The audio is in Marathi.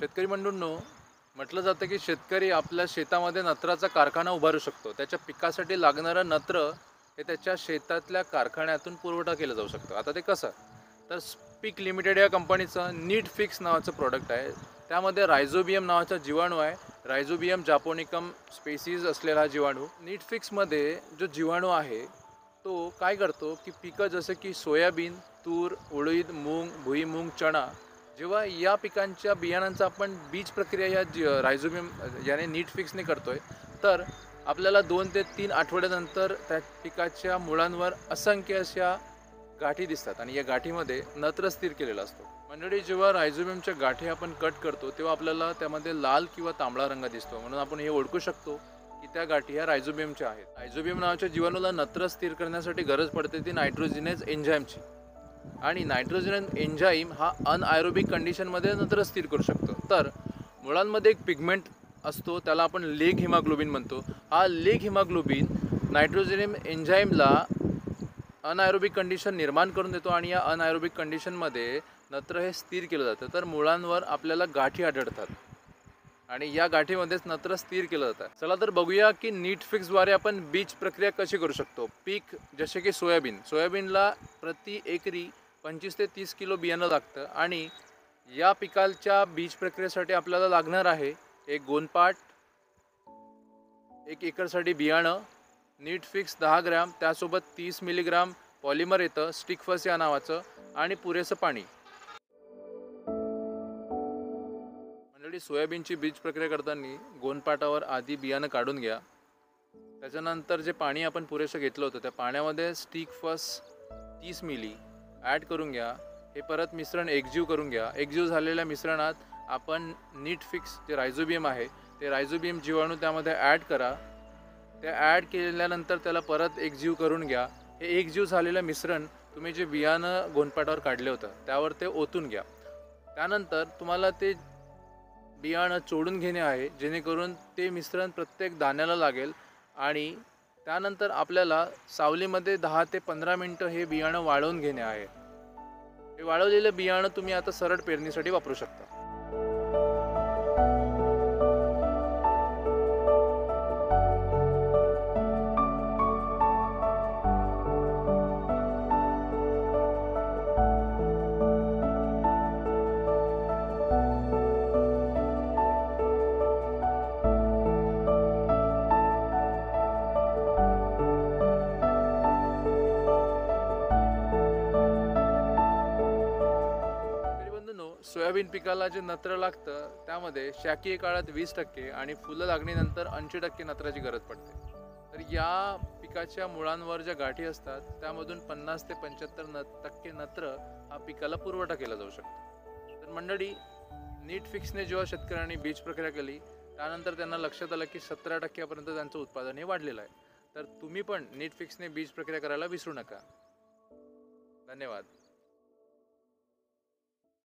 शेतकरी बंधूंनो, म्हटलं जातं की शेतकरी आपल्या शेतामध्ये नत्राचा कारखाना उभारू शकतो. त्याच्या पिकासाठी लागणारं नत्र हे त्याच्या शेतातल्या कारखान्यातून पुरवठा केला जाऊ शकतो. आता ते कसं? तर स्पीक लिमिटेड या कंपनीचं नीट फिक्स नावाचं प्रोडक्ट आहे. त्यामध्ये रायझोबियम नावाचा जीवाणू आहे. रायझोबियम जापोनिकम स्पेसीज असलेला हा जीवाणू. नीट फिक्समध्ये जो जीवाणू आहे तो काय करतो की पिकं जसं की सोयाबीन, तूर, उडीद, मूग, भुईमूग, चणा जेव्हा या पिकांच्या बियाणांचा आपण बीज प्रक्रिया या रायझोबियम याने नीट फिक्सने करतोय, तर आपल्याला 2 ते 3 आठवड्यानंतर त्या पिकाच्या मुळांवर असंख्य अशा गाठी दिसतात आणि या गाठीमध्ये नत्र स्थिर केलेला असतो. मंडळी, जेव्हा रायझोबियमच्या गाठी आपण कट करतो तेव्हा आपल्याला त्यामध्ये लाल किंवा तांबडा रंग दिसतो. म्हणून आपण हे ओळखू शकतो की त्या गाठी ह्या रायझोबियमच्या आहेत. रायझोबियम नावाच्या जीवाणूला नत्र स्थिर करण्यासाठी गरज पडते ती नायट्रोजिनेज एन्झाईमची. आणि नायट्रोजन एन्झाईम हा अनआयरोबिक कंडिशनमध्ये नत्र स्थिर करू शकतो. तर मुळांमध्ये एक पिगमेंट असतो, त्याला आपण लेग हिमोग्लोबिन म्हणतो. हा लेग हिमोग्लोबिन नायट्रोजन एन्झाईमला अनआयरोबिक कंडिशन निर्माण करून देतो आणि या अनआयरोबिक कंडिशनमध्ये नत्र हे स्थिर केलं जातं. तर मुळांवर आपल्याला गाठी आढळतात आणि या गाठीमध्येच नत्र स्थिर केलं जातं. चला तर बघूया की नीट फिक्सद्वारे आपण बीज प्रक्रिया कशी करू शकतो. पीक जसे की सोयाबीनला प्रति एकरी 25 ते 30 किलो बियाणं लागतं आणि या पिकाच्या बीज प्रक्रियेसाठी आपल्याला लागणार आहे एक गोनपाट, 1 एकरसाठी बियाणं, नीट फिक्स 10 ग्रॅम, त्यासोबत 30 मिलीग्राम पॉलिमर येतं स्टिकफस या नावाचं आणि पुरेसं पाणी. मंडळी, सोयाबीनची बीज प्रक्रिया करताना गोनपाटावर आधी बियाणं काढून घ्या. त्याच्यानंतर जे पाणी आपण पुरेसं घेतलं होतं त्या पाण्यामध्ये स्टिकफस 30 मिली ॲड करून घ्या. हे परत मिश्रण एकजीव करून घ्या. एकजीव झालेल्या मिश्रणात आपण नीट फिक्स जे रायझोबियम आहे ते रायझोबियम जीवाणू त्यामध्ये ॲड करा. ते ॲड केल्यानंतर त्याला परत एकजीव करून घ्या. हे एकजीव झालेलं मिश्रण तुम्ही जे बियाणं गोनपाटावर काढले होतं त्यावर ते ओतून घ्या. त्यानंतर तुम्हाला ते बियाणं चोडून घेणे आहे, जेणेकरून ते मिश्रण प्रत्येक दाण्याला लागेल आणि त्यानंतर आपल्याला सावलीमध्ये 10 ते 15 मिनटं हे बियाणं वाळवून घेणे आहे. हे वाळवलेलं बियाणं तुम्ही आता सरळ पेरणीसाठी वापरू शकता. सोयाबीन पिकाला जे नत्र लागतं त्यामध्ये शाकीय काळात 20% आणि फुलं लागणीनंतर 80% नत्राची गरज पडते. तर या पिकाच्या मुळांवर ज्या गाठी असतात त्यामधून 50 ते 75% नत्र हा पिकाला पुरवठा केला जाऊ शकतो. तर मंडळी, नीट फिक्सने जेव्हा शेतकऱ्यांनी बीज प्रक्रिया केली त्यानंतर त्यांना लक्षात आलं की 17% त्यांचं उत्पादन हे वाढलेलं आहे. तर तुम्ही पण नीट फिक्सने बीज प्रक्रिया करायला विसरू नका. धन्यवाद.